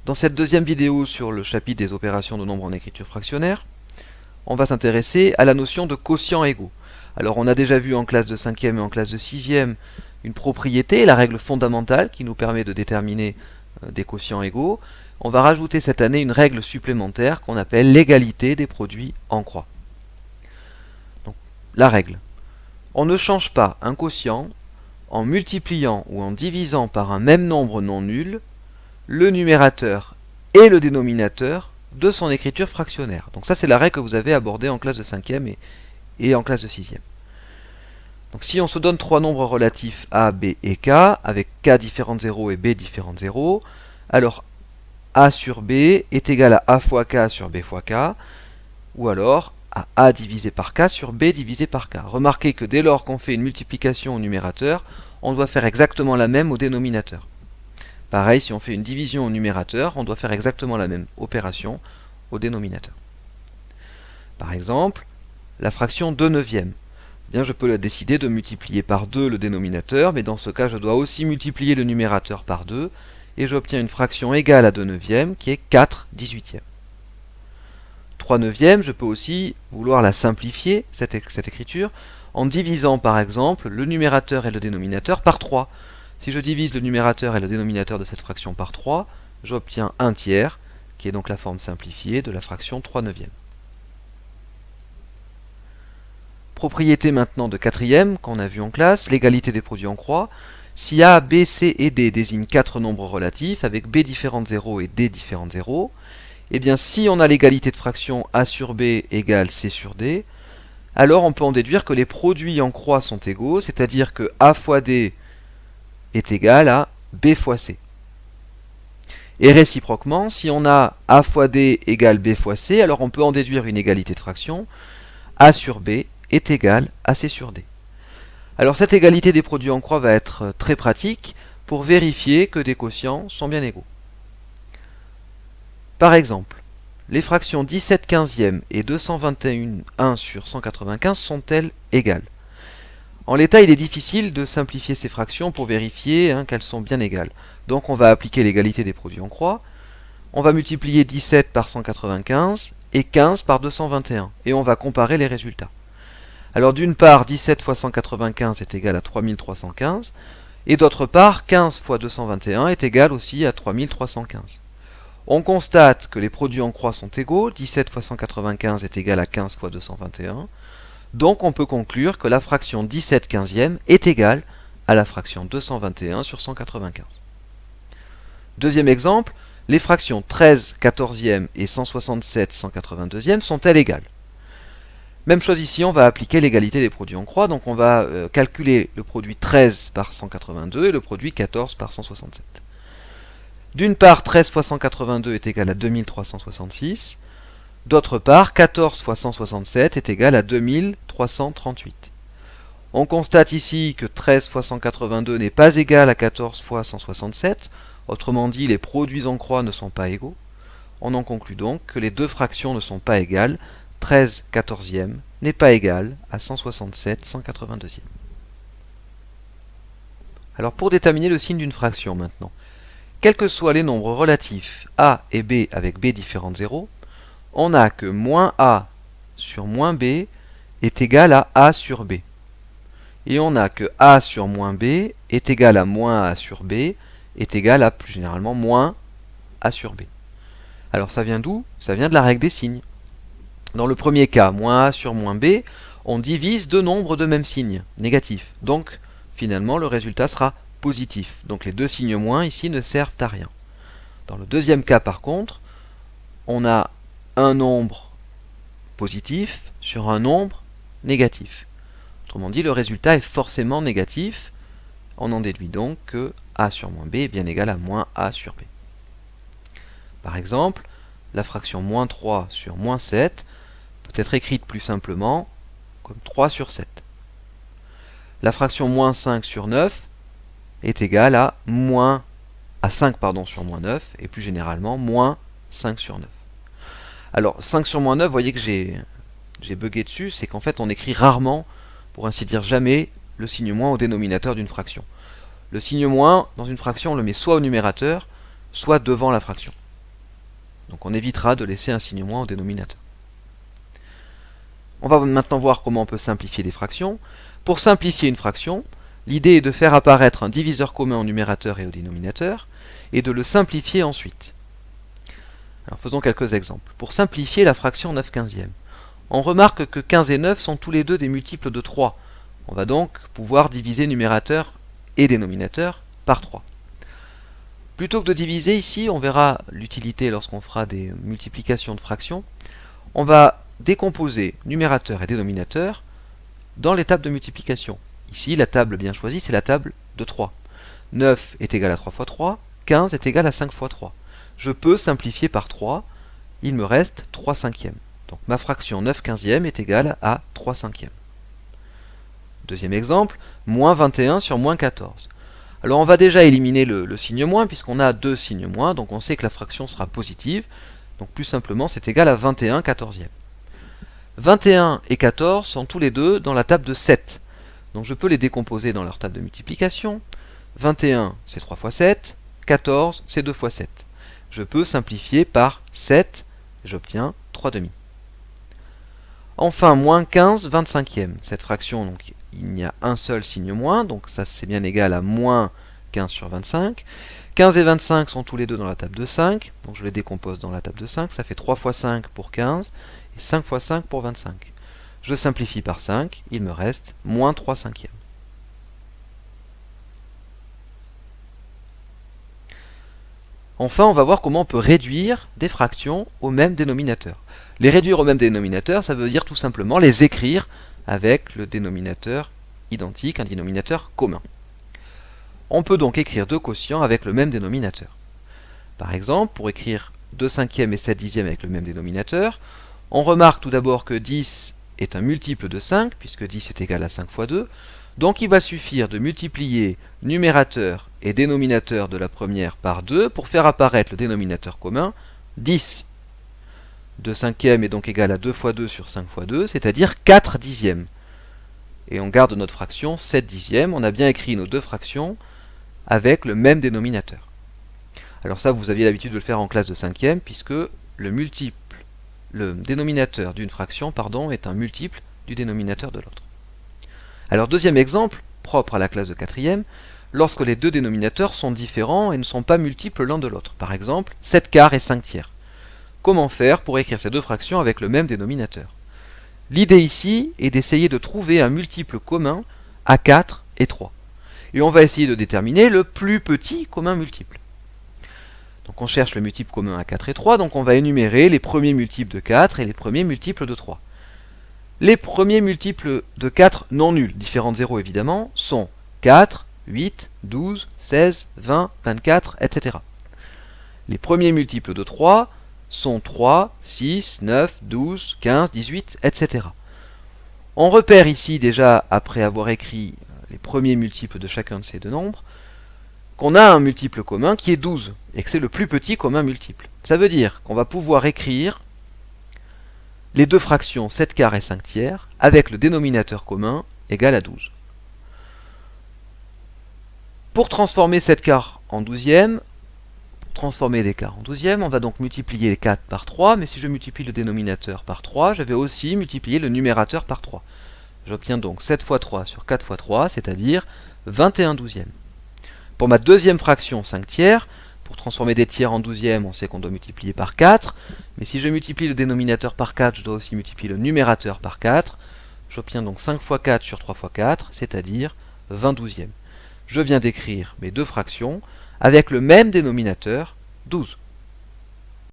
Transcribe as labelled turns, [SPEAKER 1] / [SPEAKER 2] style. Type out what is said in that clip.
[SPEAKER 1] Dans cette deuxième vidéo sur le chapitre des opérations de nombres en écriture fractionnaire, on va s'intéresser à la notion de quotients égaux. Alors on a déjà vu en classe de 5e et en classe de 6e une propriété, la règle fondamentale qui nous permet de déterminer des quotients égaux. On va rajouter cette année une règle supplémentaire qu'on appelle l'égalité des produits en croix. Donc, la règle. On ne change pas un quotient en multipliant ou en divisant par un même nombre non nul le numérateur et le dénominateur de son écriture fractionnaire. Donc ça c'est la règle que vous avez abordée en classe de 5e et en classe de 6e. Donc si on se donne trois nombres relatifs A, B et K, avec K différent de 0 et B différent de 0, alors A sur B est égal à A fois K sur B fois K, ou alors à A divisé par K sur B divisé par K. Remarquez que dès lors qu'on fait une multiplication au numérateur, on doit faire exactement la même au dénominateur. Pareil, si on fait une division au numérateur, on doit faire exactement la même opération au dénominateur. Par exemple, la fraction 2 neuvièmes. Bien, je peux décider de multiplier par 2 le dénominateur, mais dans ce cas, je dois aussi multiplier le numérateur par 2, et j'obtiens une fraction égale à 2 neuvièmes, qui est 4 18e. 3 neuvièmes, je peux aussi vouloir la simplifier, cette écriture, en divisant par exemple le numérateur et le dénominateur par 3. Si je divise le numérateur et le dénominateur de cette fraction par 3, j'obtiens 1 tiers, qui est donc la forme simplifiée de la fraction 3 neuvièmes. Propriété maintenant de quatrième, qu'on a vu en classe, l'égalité des produits en croix. Si A, B, C et D désignent 4 nombres relatifs, avec B différent de 0 et D différent de 0, eh bien si on a l'égalité de fraction A sur B égale C sur D, alors on peut en déduire que les produits en croix sont égaux, c'est-à-dire que A fois D est égal à B fois C. Et réciproquement, si on a A fois D égale B fois C, alors on peut en déduire une égalité de fraction, A sur B est égal à C sur D. Alors cette égalité des produits en croix va être très pratique pour vérifier que des quotients sont bien égaux. Par exemple, les fractions 17 quinzièmes et 221 1 sur 195 sont-elles égales? En l'état, il est difficile de simplifier ces fractions pour vérifier qu'elles sont bien égales. Donc on va appliquer l'égalité des produits en croix. On va multiplier 17 par 195 et 15 par 221. Et on va comparer les résultats. Alors d'une part, 17 fois 195 est égal à 3315. Et d'autre part, 15 fois 221 est égal aussi à 3315. On constate que les produits en croix sont égaux. 17 fois 195 est égal à 15 fois 221. Donc on peut conclure que la fraction 17 quinzièmes est égale à la fraction 221 sur 195. Deuxième exemple, les fractions 13 quatorzièmes et 167 182e sont-elles égales? Même chose ici, on va appliquer l'égalité des produits en croix, donc on va calculer le produit 13 par 182 et le produit 14 par 167. D'une part, 13 fois 182 est égal à 2366. D'autre part, 14 fois 167 est égal à 2338. On constate ici que 13 fois 182 n'est pas égal à 14 fois 167. Autrement dit, les produits en croix ne sont pas égaux. On en conclut donc que les deux fractions ne sont pas égales. 13 quatorzièmes n'est pas égal à 167 182e. Alors pour déterminer le signe d'une fraction maintenant, quels que soient les nombres relatifs A et B avec B différent de 0, on a que moins A sur moins B est égal à A sur B. Et on a que A sur moins B est égal à moins A sur B est égal à, plus généralement, moins A sur B. Alors ça vient d'où? Ça vient de la règle des signes. Dans le premier cas, moins A sur moins B, on divise deux nombres de même signe, négatif. Donc, finalement, le résultat sera positif. Donc les deux signes moins ici ne servent à rien. Dans le deuxième cas, par contre, on a un nombre positif sur un nombre négatif. Autrement dit, le résultat est forcément négatif. On en déduit donc que A sur moins B est bien égal à moins A sur B. Par exemple, la fraction moins 3 sur moins 7 peut être écrite plus simplement comme 3 sur 7. La fraction moins 5 sur 9 est égale à 5 sur moins 9 et plus généralement moins 5 sur 9. Alors 5 sur moins 9, vous voyez que j'ai bugué dessus, c'est qu'en fait on écrit rarement, pour ainsi dire jamais, le signe moins au dénominateur d'une fraction. Le signe moins, dans une fraction, on le met soit au numérateur, soit devant la fraction. Donc on évitera de laisser un signe moins au dénominateur. On va maintenant voir comment on peut simplifier des fractions. Pour simplifier une fraction, l'idée est de faire apparaître un diviseur commun au numérateur et au dénominateur, et de le simplifier ensuite. Alors faisons quelques exemples. Pour simplifier la fraction 9/15e, on remarque que 15 et 9 sont tous les deux des multiples de 3. On va donc pouvoir diviser numérateur et dénominateur par 3. Plutôt que de diviser ici, on verra l'utilité lorsqu'on fera des multiplications de fractions, on va décomposer numérateur et dénominateur dans les tables de multiplication. Ici, la table bien choisie, c'est la table de 3. 9 est égal à 3 fois 3, 15 est égal à 5 fois 3. Je peux simplifier par 3, il me reste 3 cinquièmes. Donc ma fraction 9/15e est égale à 3 cinquièmes. Deuxième exemple, moins 21 sur moins 14. Alors on va déjà éliminer le signe moins, puisqu'on a deux signes moins, donc on sait que la fraction sera positive. Donc plus simplement, c'est égal à 21/14e. 21 et 14 sont tous les deux dans la table de 7. Donc je peux les décomposer dans leur table de multiplication. 21, c'est 3 fois 7. 14, c'est 2 fois 7. Je peux simplifier par 7, et j'obtiens 3 demi. Enfin, moins 15 25e. Cette fraction, donc, il n'y a un seul signe moins, donc ça c'est bien égal à moins 15 sur 25. 15 et 25 sont tous les deux dans la table de 5, donc je les décompose dans la table de 5, ça fait 3 fois 5 pour 15, et 5 fois 5 pour 25. Je simplifie par 5, il me reste moins 3 cinquièmes. Enfin, on va voir comment on peut réduire des fractions au même dénominateur. Les réduire au même dénominateur, ça veut dire tout simplement les écrire avec le dénominateur identique, un dénominateur commun. On peut donc écrire deux quotients avec le même dénominateur. Par exemple, pour écrire 2 cinquièmes et 7 dixièmes avec le même dénominateur, on remarque tout d'abord que 10 est un multiple de 5, puisque 10 est égal à 5 fois 2, donc il va suffire de multiplier numérateur et dénominateur de la première par 2 pour faire apparaître le dénominateur commun, 10. 2 cinquièmes est donc égal à 2 fois 2 sur 5 fois 2, c'est-à-dire 4 dixièmes. Et on garde notre fraction 7 dixièmes, on a bien écrit nos deux fractions avec le même dénominateur. Alors ça, vous aviez l'habitude de le faire en classe de 5e, puisque le dénominateur d'une fraction est un multiple du dénominateur de l'autre. Alors deuxième exemple, propre à la classe de 4e, lorsque les deux dénominateurs sont différents et ne sont pas multiples l'un de l'autre. Par exemple, 7 quarts et 5 tiers. Comment faire pour écrire ces deux fractions avec le même dénominateur? L'idée ici est d'essayer de trouver un multiple commun à 4 et 3. Et on va essayer de déterminer le plus petit commun multiple. Donc on cherche le multiple commun à 4 et 3, donc on va énumérer les premiers multiples de 4 et les premiers multiples de 3. Les premiers multiples de 4 non nuls, différents de 0 évidemment, sont 4, 8, 12, 16, 20, 24, etc. Les premiers multiples de 3 sont 3, 6, 9, 12, 15, 18, etc. On repère ici déjà, après avoir écrit les premiers multiples de chacun de ces deux nombres, qu'on a un multiple commun qui est 12, et que c'est le plus petit commun multiple. Ça veut dire qu'on va pouvoir écrire les deux fractions 7 quarts et 5 tiers avec le dénominateur commun égal à 12. Pour transformer 7 quarts en 12e, transformer des quarts en 12e, on va donc multiplier 4 par 3, mais si je multiplie le dénominateur par 3, je vais aussi multiplier le numérateur par 3. J'obtiens donc 7 fois 3 sur 4 fois 3, c'est-à-dire 21 douzièmes. Pour ma deuxième fraction 5 tiers, pour transformer des tiers en 12e, on sait qu'on doit multiplier par 4, mais si je multiplie le dénominateur par 4, je dois aussi multiplier le numérateur par 4. J'obtiens donc 5 fois 4 sur 3 fois 4, c'est-à-dire 20 douzièmes. Je viens d'écrire mes deux fractions avec le même dénominateur, 12.